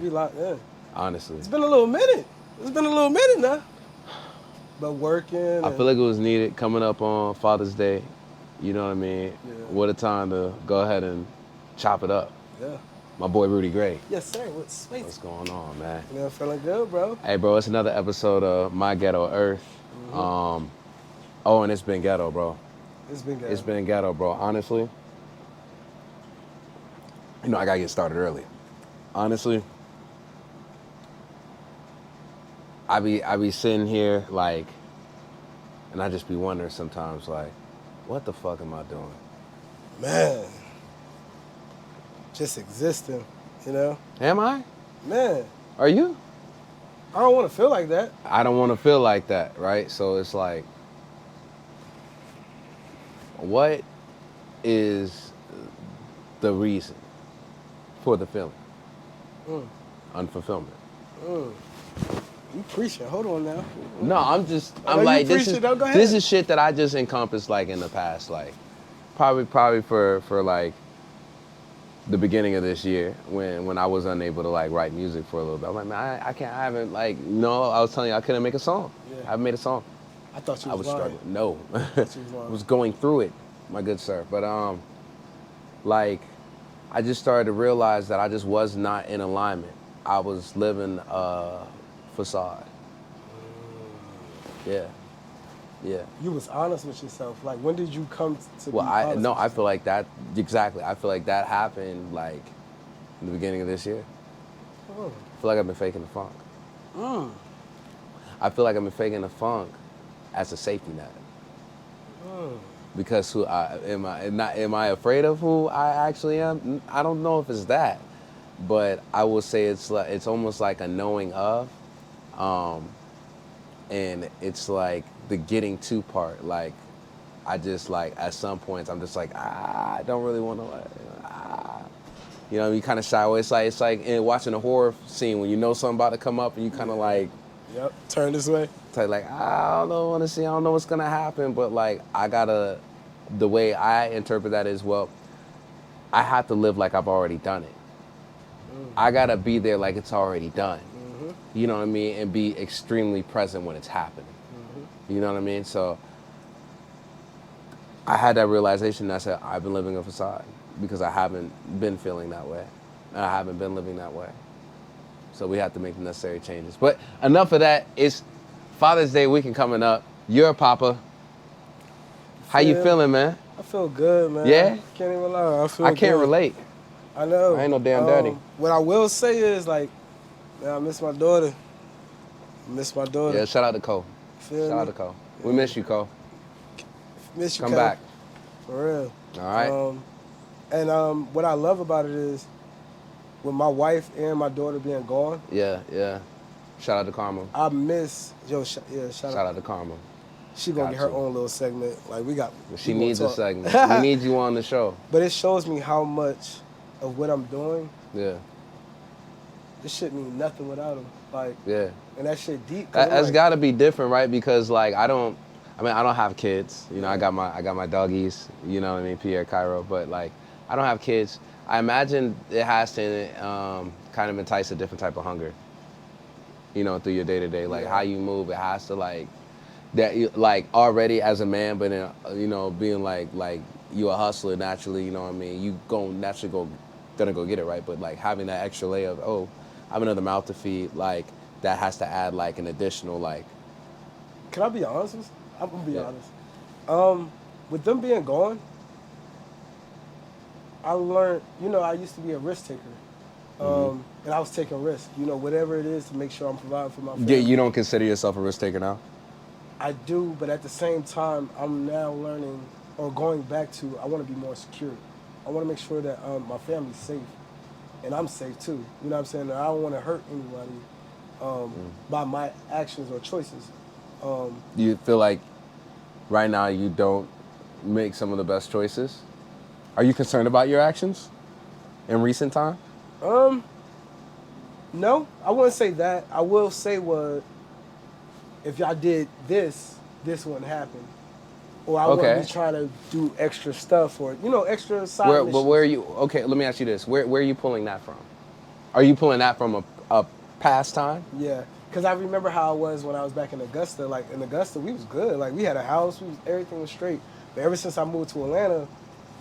We locked in. Honestly. It's been a little minute. Now. But working. I feel like it was needed coming up on Father's Day. You know what I mean? Yeah. What a time to go ahead and chop it up. Yeah. My boy Rudy Gray. Yes, sir. What's going on, man? You know, feeling good, bro. Hey, bro, it's another episode of My Ghetto Earth. Mm-hmm. And it's been ghetto, bro. It's been ghetto, bro. Honestly, I gotta get started early. Honestly, I be sitting here like, and I just be wondering sometimes like, what the fuck am I doing? Man, just existing, you know? Am I? Man. Are you? I don't want to feel like that. I don't want to feel like that, right? So it's like, what is the reason for the feeling? Unfulfillment. You preaching. Hold on now. No, I'm like, this is shit that I just encompassed like in the past, like probably for like the beginning of this year when I was unable to like write music for a little bit. I'm like, man, I haven't like, no, I was telling you I couldn't make a song. Yeah. I haven't made a song. I thought you was lying. Struggling. No. I was going through it, my good sir. But like, I just started to realize that I just was not in alignment. I was living a facade. Yeah. You was honest with yourself. Like, when did you come to well, be honest? I feel like that, exactly. I feel like that happened, like, in the beginning of this year. I feel like I've been faking the funk. I feel like I've been faking the funk as a safety net. Because am I afraid of who I actually am? I don't know if it's that, but I will say it's almost like a knowing of, and it's like the getting to part. Like, I just like at some points I'm just like I don't really want to you kind of shy away. It's like in watching a horror scene when you know something about to come up and you kind of like. Yep. Turn this way. Like, I don't want to see. I don't know what's gonna happen, but like the way I interpret that is, well, I have to live like I've already done it. I gotta be there like it's already done. You know what I mean? And be extremely present when it's happening. You know what I mean? So I had that realization that I said, I've been living a facade because I haven't been feeling that way. And I haven't been living that way. So we have to make the necessary changes. But enough of that. It's Father's Day weekend coming up. You're a papa. How you feeling, man? I feel good, man. Yeah? Can't even lie. I can't relate. I know. I ain't no damn daddy. What I will say is, like, man, I miss my daughter. Yeah, shout out to Cole. Shout out to Cole. We miss you, Cole. Miss you, Come back. For real. All right. And what I love about it is, with my wife and my daughter being gone. Yeah. Shout out to Karma. I miss, shout out to Karma. She gonna get her own little segment. Like, she needs a segment. We need you on the show. But it shows me how much of what I'm doing. Yeah. This shit mean nothing without him. Like, yeah. And that shit deep. That's like, gotta be different, right? Because like I don't have kids. You know, I got my doggies. You know what I mean, Pierre, Cairo. But like, I don't have kids. I imagine it has to kind of entice a different type of hunger. You know, through your day to day, like how you move, it has to like that. You, like already as a man, but then, being like you a hustler naturally. You know what I mean? You naturally gonna go get it, right? But like having that extra layer of I have another mouth to feed, like that has to add like an additional like. Can I be honest? I'm gonna be honest. With them being gone, I learned. I used to be a risk taker. And I was taking risks, whatever it is to make sure I'm providing for my family. Yeah, you don't consider yourself a risk taker now? I do, but at the same time, I'm now learning or going back to, I want to be more secure. I want to make sure that my family's safe, and I'm safe too. You know what I'm saying? I don't want to hurt anybody by my actions or choices. Do you feel like right now you don't make some of the best choices? Are you concerned about your actions in recent time? No, I wouldn't say that. I will say if y'all did this wouldn't happen. Or I wouldn't be trying to do extra stuff or, extra side missions. But where are you, let me ask you this. Where are you pulling that from? Are you pulling that from a past time? Yeah, because I remember how I was when I was back in Augusta. Like in Augusta, we was good. Like we had a house, everything was straight. But ever since I moved to Atlanta,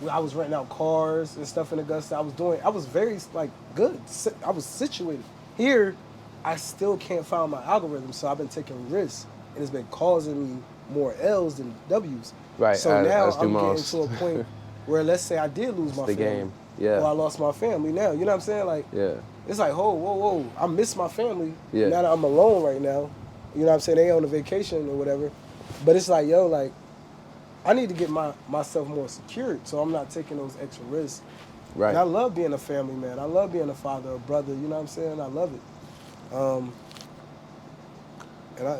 I was renting out cars and stuff in Augusta. I was very like good. I was situated. Here, I still can't find my algorithm, so I've been taking risks, and it's been causing me more L's than W's. Right. So now as do I'm getting most. to a point where, let's say I did lose my the family, game. Yeah. or I lost my family. Now, you know what I'm saying? Like, Yeah. it's like, whoa, I miss my family. Yeah. Now that I'm alone right now, you know what I'm saying? They on a vacation or whatever. But it's like, yo, like, I need to get myself more secured, so I'm not taking those extra risks. Right. And I love being a family man. I love being a father, a brother. You know what I'm saying? I love it. And I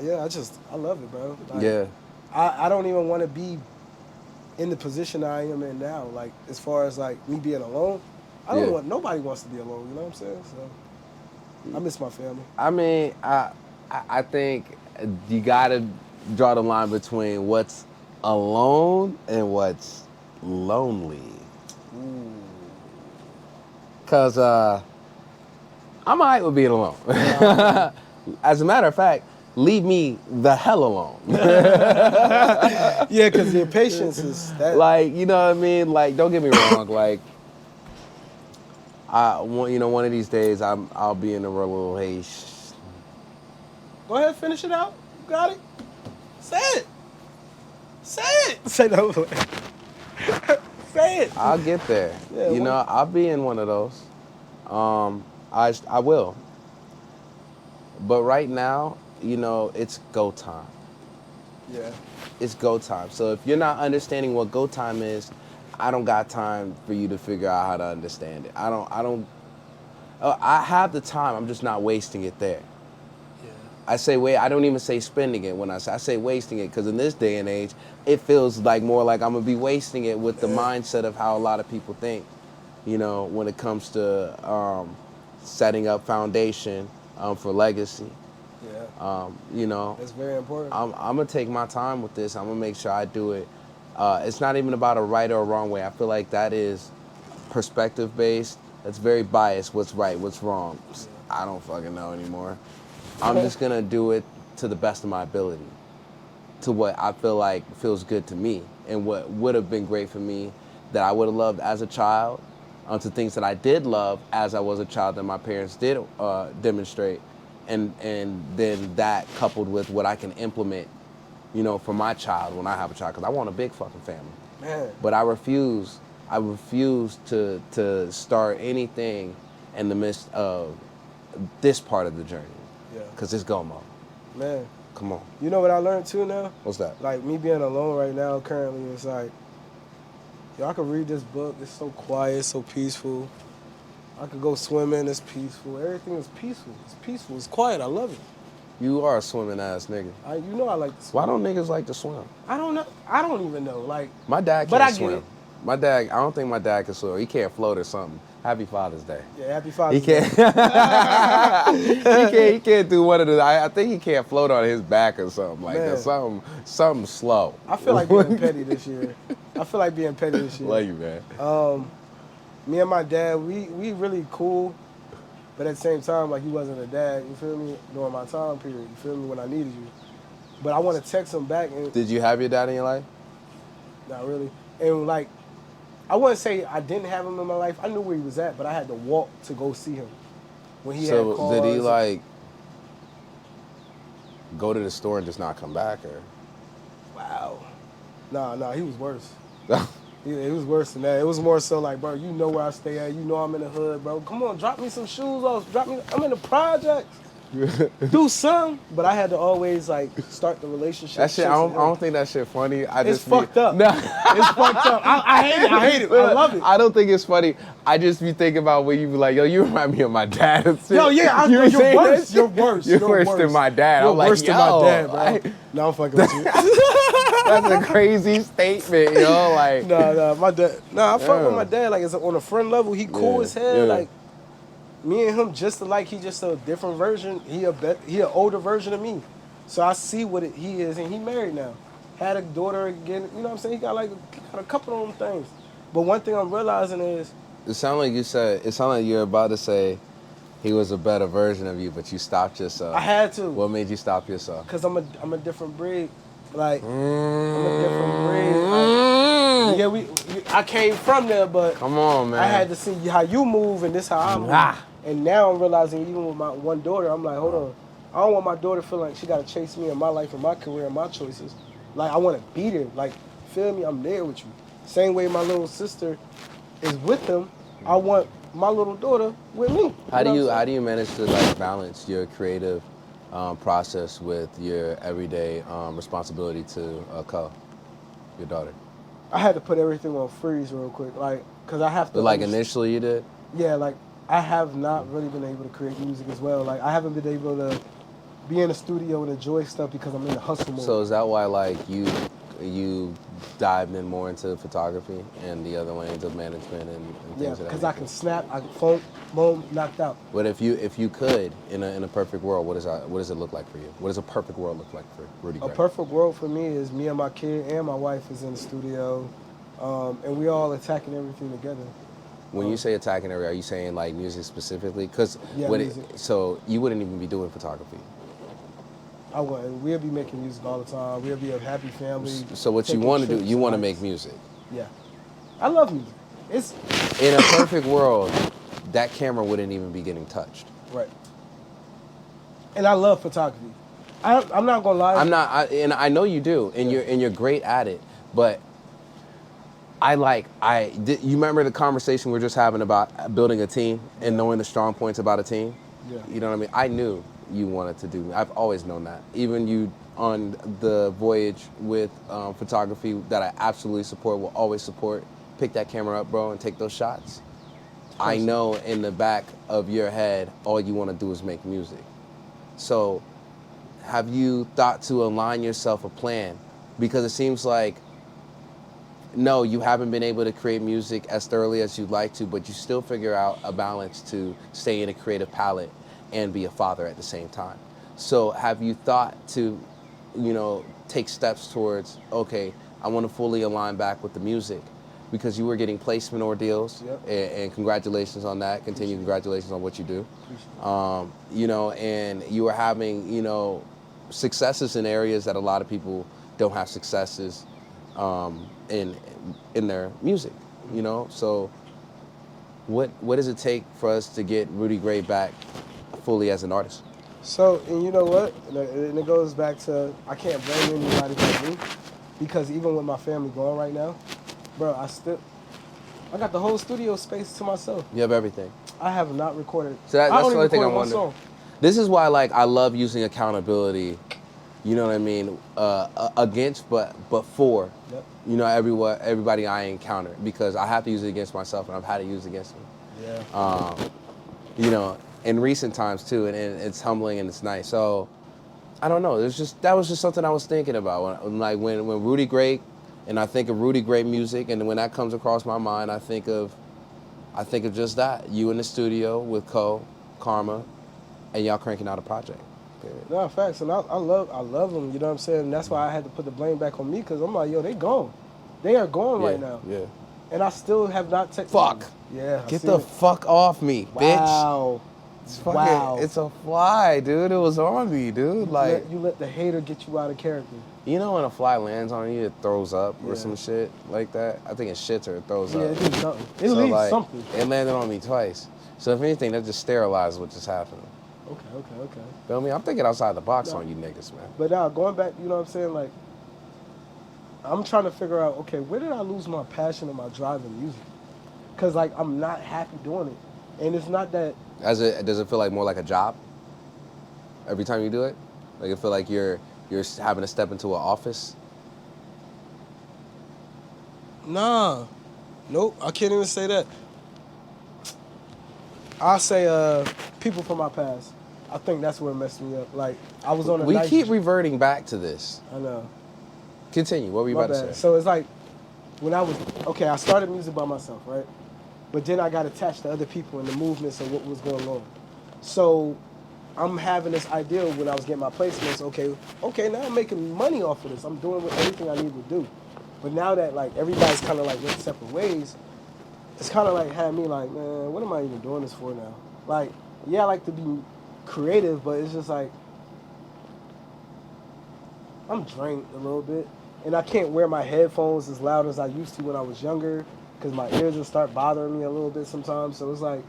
love it, bro. Like, Yeah. I don't even want to be in the position I am in now. Like, as far as like me being alone, nobody wants to be alone. You know what I'm saying? So I miss my family. I mean, I think you gotta draw the line between what's alone and what's lonely. Cause I'm alright with being alone. As a matter of fact, leave me the hell alone. Yeah, because your patience is that. Like, you know what I mean? Like, don't get me wrong. Like, one of these days I'll be in a relationship. Go ahead, finish it out. You got it. Say it. Say it. Say no. Say it. I'll get there. Yeah, I'll be in one of those. I will. But right now, it's go time. Yeah. It's go time. So if you're not understanding what go time is, I don't got time for you to figure out how to understand it. I have the time, I'm just not wasting it there. Yeah. I don't even say spending it when I say wasting it, because in this day and age, it feels like more like I'm going to be wasting it with the mindset of how a lot of people think, when it comes to setting up foundation for legacy. Yeah. That's very important. I'm going to take my time with this. I'm going to make sure I do it. It's not even about a right or a wrong way. I feel like that is perspective based. That's very biased. What's right, what's wrong. I don't fucking know anymore. I'm just going to do it to the best of my ability, to what I feel like feels good to me, and what would have been great for me that I would have loved as a child, to things that I did love as I was a child that my parents did demonstrate, and then that coupled with what I can implement, for my child when I have a child, because I want a big fucking family. Man. But I refuse to start anything in the midst of this part of the journey. Yeah. Because it's go mode. Man. Come on. You know what I learned too now? What's that? Like me being alone right now currently, it's like, yo, I could read this book. It's so quiet, it's so peaceful. I could go swimming, it's peaceful. Everything is peaceful. It's peaceful, it's quiet, I love it. You are a swimming ass nigga. I like to swim. Why don't niggas like to swim? I don't know. I don't even know. Like, my dad but can't I get swim. it. My dad, I don't think my dad can swim. He can't float or something. Happy Father's Day. Yeah, happy Father's He Day. can't. He can't do one of the. I think he can't float on his back or something like that. Something slow. I feel like being petty this year. Love you, man. Me and my dad, we really cool, but at the same time, like, he wasn't a dad. You feel me? During my time period. You feel me? When I needed you. But I want to text him back. And Did you have your dad in your life? not really. And like, I wouldn't say I didn't have him in my life. I knew where he was at, but I had to walk to go see him. When he had cars. So did he like go to the store and just not come back, or? Wow. Nah, he was worse. It was worse than that. It was more so like, bro, you know where I stay at. You know I'm in the hood, bro. Come on, drop me some shoes off. I'm in the projects. Do something. But I had to always, like, start the relationship. That shit, I don't think that shit funny. It's fucked up. No. It's fucked up. I hate it. I love it. I don't think it's funny. I just be thinking about when you be like, yo, you remind me of my dad. And shit. Yo, yeah, you're worse. You're worse. You're worse than my dad. You're I'm like, worse than my dad, bro. No, I'm fucking with you. That's a crazy statement, yo. Like, my dad. I fuck with my dad. Like, it's on a friend level. He cool as hell. Yeah. Like, me and him just alike. He just a different version. He an older version of me. So I see what he is, and he married now. Had a daughter again. You know what I'm saying? He got a couple of them things. But one thing I'm realizing is, it sounded like you're about to say, He was a better version of you, but you stopped yourself. I had to. What made you stop yourself? Cause I'm a different breed. Like I'm a different breed. Like, yeah, I came from there, but Come on, man. I had to see how you move and this how I move. And now I'm realizing even with my one daughter, I'm like, hold on. I don't want my daughter to feel like she gotta chase me in my life and my career and my choices. Like I wanna be there. Like, feel me, I'm there with you. Same way my little sister is with them, I want my little daughter with me. How do you manage to like balance your creative process with your everyday responsibility to your daughter? I had to put everything on freeze real quick, like, cause I have to. But like initially you did? Yeah, like I have not really been able to create music as well. Like I haven't been able to be in the studio and enjoy stuff because I'm in the hustle mode. So is that why like you dived in more into photography and the other lanes of management and things? Yeah, of that because I nature? can snap, I can phone, boom, knocked out. But if you could in a perfect world, what does it look like for you? What does a perfect world look like for Rudy A Gray? perfect world for me is me and my kid and my wife is in the studio, and we all attacking everything together. When you say attacking area, are you saying like music specifically? Because Yeah, music. So you wouldn't even be doing photography. I wouldn't. We'll be making music all the time. We'll be a happy family. So what you taking want to do, trips you want to and make hikes. music. Yeah, I love music. It's In a perfect world, that camera wouldn't even be getting touched. right, and I love photography. I'm not gonna lie. And I know you do, and Yeah. you're great at it. But you remember the conversation we were just having about building a team and knowing the strong points about a team? Yeah. You know what I mean? I knew you wanted to do. I've always known that. Even you on the voyage with photography that I absolutely support, will always support. Pick that camera up, bro, and take those shots. I know in the back of your head, all you want to do is make music. So have you thought to align yourself a plan? Because it seems like, no, you haven't been able to create music as thoroughly as you'd like to, but you still figure out a balance to stay in a creative palette and be a father at the same time. So have you thought to, take steps towards, okay, I want to fully align back with the music? Because you were getting placement ordeals, Yep. and congratulations on that. Continue congratulations on what you do. And you were having, successes in areas that a lot of people don't have successes in their music, So what does it take for us to get Rudy Gray back fully as an artist? So, and you know what? And it goes back to, I can't blame anybody but me, because even with my family going right now, bro, I got the whole studio space to myself. You have everything. I have not recorded. So that's the only thing I one wonder. song. This is why, I love using accountability. You know what I mean? Against, but for. Yep. Everybody I encounter, because I have to use it against myself, and I've had to use it against me. Yeah. In recent times too, and it's humbling and it's nice. So, I don't know. That was just something I was thinking about when Rudy Gray, and I think of Rudy Gray music, and when that comes across my mind, I think of just that, you in the studio with Karma, and y'all cranking out a project. Period. No, facts, and I love them. You know what I'm saying? And that's why I had to put the blame back on me, because I'm like, yo, they gone. They are gone right now. Yeah. And I still have not taken. Fuck. Yeah. Get the fuck off me, bitch. Wow. Wow. It's a fly, dude. It was on me, dude. You let the hater get you out of character. You know when a fly lands on you, it throws up or Yeah. some shit like that? I think it shits or it throws Yeah, up. it did something. It So, leaves something. It landed on me twice. So if anything, that just sterilized what just happened. Okay. Feel me? I'm thinking outside the box No. on you niggas, man. But now, going back, you know what I'm saying? Like, I'm trying to figure out, okay, where did I lose my passion and my drive in music? Because, like, I'm not happy doing it. And it's not that... Does it feel like more like a job every time you do it? Like, it feel like you're having to step into an office? Nah. Nope, I can't even say that. I'll say people from my past. I think that's what messed me up. Like, I was on a We nice... keep reverting back to this. I know. Continue. What were you My about to bad. say? So it's like, when I was... Okay, I started music by myself, right? But then I got attached to other people and the movements and what was going on. So I'm having this idea when I was getting my placements, okay, now I'm making money off of this. I'm doing everything I need to do. But now that, like, everybody's kind of, like, went separate ways, it's kind of, like, had me, like, man, what am I even doing this for now? Like, yeah, I like to be creative, but it's just like I'm drained a little bit, and I can't wear my headphones as loud as I used to when I was younger because my ears will start bothering me a little bit sometimes. So it's like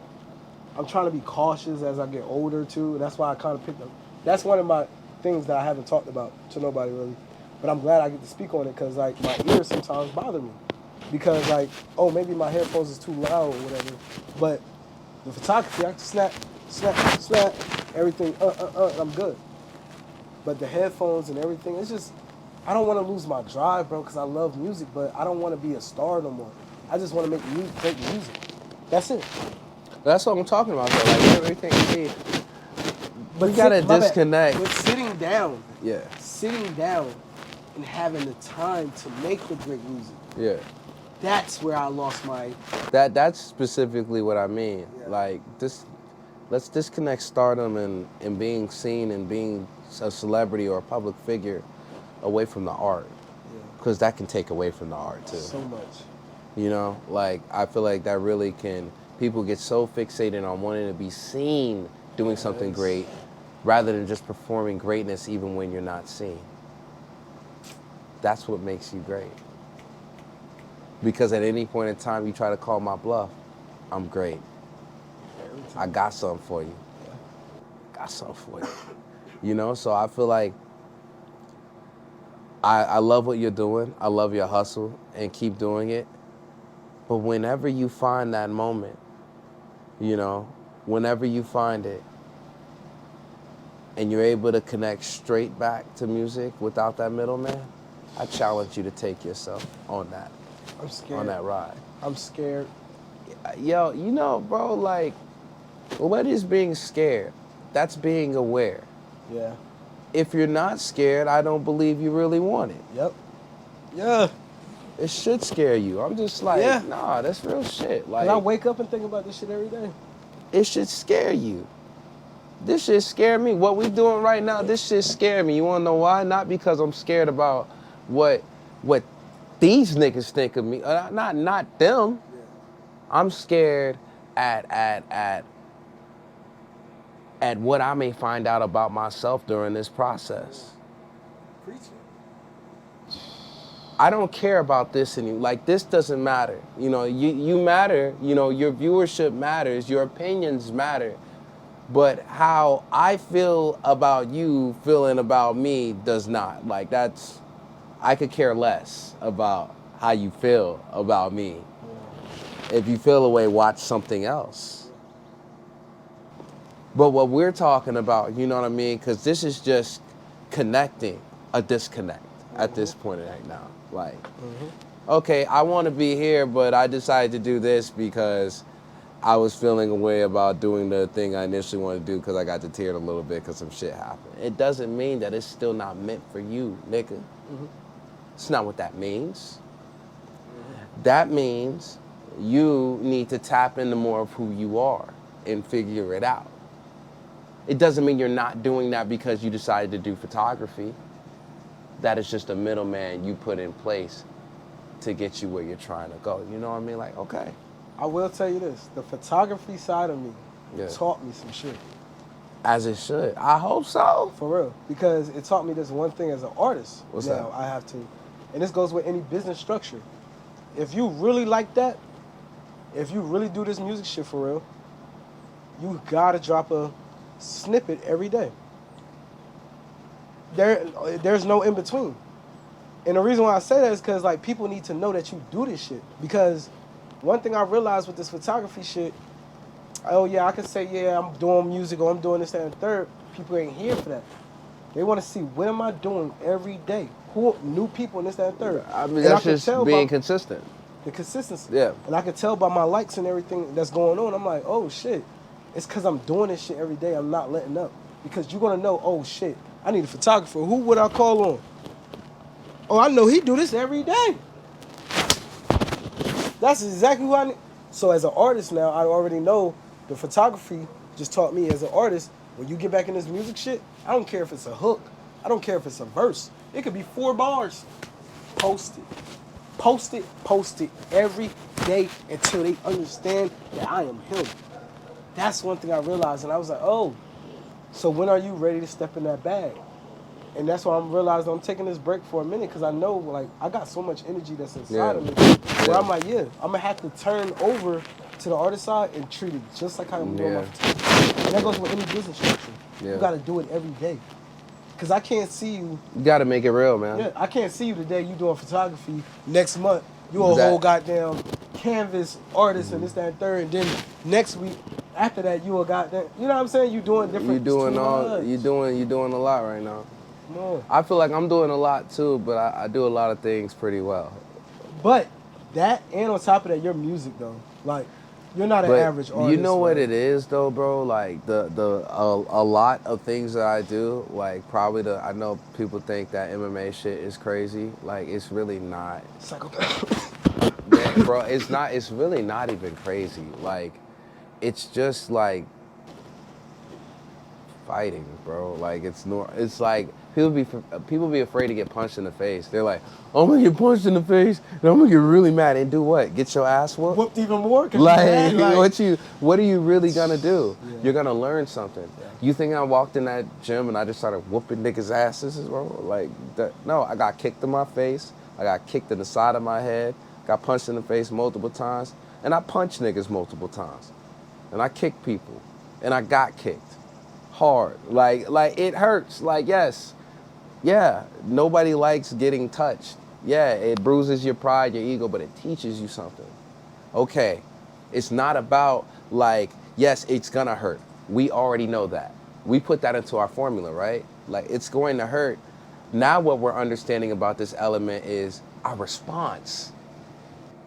I'm trying to be cautious as I get older too. And that's why I kind of picked up. That's one of my things that I haven't talked about to nobody really, but I'm glad I get to speak on it because like my ears sometimes bother me because like oh maybe my headphones is too loud or whatever, but the photography I can snap, snap, snap, everything and I'm good. But the headphones and everything, it's just I don't want to lose my drive, bro, because I love music, but I don't want to be a star no more. I just want to make music, great music. That's it. That's what I'm talking about, though. Like everything, see, But we gotta my bad. disconnect. But Yeah, sitting down, and having the time to make the great music. yeah. That's where I lost my. That's specifically what I mean. Yeah. Like this, let's disconnect stardom and being seen and being a celebrity or a public figure away from the art, because that can take away from the art too. So much. You know, like I feel like that really can. People get so fixated on wanting to be seen doing something Yes. great, rather than just performing greatness even when you're not seen. That's what makes you great. Because at any point in time you try to call my bluff, I'm great. I got something for you. Got something for you. You know, so I feel like I love what you're doing. I love your hustle and keep doing it. But whenever you find that moment, you know, whenever you find it and you're able to connect straight back to music without that middleman, I challenge you to take yourself on that. I'm scared. On that ride. I'm scared. Yo, you know, bro, like, what is being scared? That's being aware. Yeah. If you're not scared, I don't believe you really want it. Yep. Yeah. It should scare you. I'm just like, Yeah. nah, that's real shit. Like, I wake up and think about this shit every day. it should scare you. This shit scare me. What we doing right now, this shit scare me. You wanna know why? Not because I'm scared about what these niggas think of me. Not them. Yeah. I'm scared at what I may find out about myself during this process. Preaching. I don't care about this anymore. Like, this doesn't matter. You know, you matter. You know, your viewership matters. Your opinions matter. But how I feel about you feeling about me does not. Like, I could care less about how you feel about me. If you feel a way, watch something else. But what we're talking about, you know what I mean? Because this is just connecting a disconnect at this point right now. Like, okay, I want to be here, but I decided to do this because I was feeling a way about doing the thing I initially wanted to do because I got deterred a little bit because some shit happened. It doesn't mean that it's still not meant for you, nigga. It's not what that means. That means you need to tap into more of who you are and figure it out. It doesn't mean you're not doing that because you decided to do photography. That is just a middleman you put in place to get you where you're trying to go. You know what I mean? Like, okay. I will tell you this. The photography side of me taught me some shit. As it should. I hope so. For real. Because it taught me this one thing as an artist. What's now that? I have to. And this goes with any business structure. If you really like that, if you really do this music shit for real, you gotta drop a snippet every day. There's no in between. And the reason why I say that is because like people need to know that you do this shit. Because one thing I realized with this photography shit, oh yeah, I can say yeah I'm doing music or I'm doing this, that, and the third. People ain't here for that. They want to see what am I doing every day. Who new people in this, that, and third. I mean, And that's can just tell being by consistent. the consistency. Yeah. And I can tell by my likes and everything that's going on. I'm like, oh shit, it's because I'm doing this shit every day. I'm not letting up. Because you're gonna know, oh shit, I need a photographer. Who would I call on? Oh, I know he do this every day. That's exactly who I need. So as an artist now, I already know the photography just taught me as an artist, when you get back in this music shit, I don't care if it's a hook. I don't care if it's a verse. It could be 4 bars. Post it. Post it every day until they understand that I am him. That's one thing I realized, and I was like, oh, so when are you ready to step in that bag? And that's why I'm realizing I'm taking this break for a minute because I know like I got so much energy that's inside Yeah. of me where Yeah. I'm like, yeah, I'm gonna have to turn over to the artist side and treat it just like how I'm doing my Yeah. photography. And that goes with any business structure. Yeah. You gotta do it every day. Cause I can't see you. You got to make it real, man. Yeah, I can't see you today. You doing photography. Next month, you a That- whole goddamn canvas artist and this, that, and third. And then next week, after that, you a goddamn. You know what I'm saying? You doing different. You doing it's too all much. you doing a lot right now. Come on. I feel like I'm doing a lot too, but I do a lot of things pretty well. But that and on top of that, your music though, like you're not an But average artist. you know what man. it is though, bro? Like a lot of things that I do, like probably I know people think that MMA shit is crazy. Like it's really not. Psychopath. Yeah, bro, it's not. It's really not even crazy. Like it's just like fighting, bro. Like it's like people be afraid to get punched in the face. They're like, I'm gonna get punched in the face and I'm gonna get really mad and do what? Get your ass whooped? Whooped even more. 'Cause Like, you mad, what are you really gonna do? Yeah. You're gonna learn something. Yeah. You think I walked in that gym and I just started whooping niggas' asses, bro? Like that? No, I got kicked in my face. I got kicked in the side of my head. Got punched in the face multiple times, and I punched niggas multiple times, and I kicked people, and I got kicked hard. Like it hurts. Like yes, yeah. Nobody likes getting touched. Yeah, it bruises your pride, your ego, but it teaches you something. Okay, it's not about like, yes, it's gonna hurt. We already know that. We put that into our formula, right? Like, it's going to hurt. Now what we're understanding about this element is our response.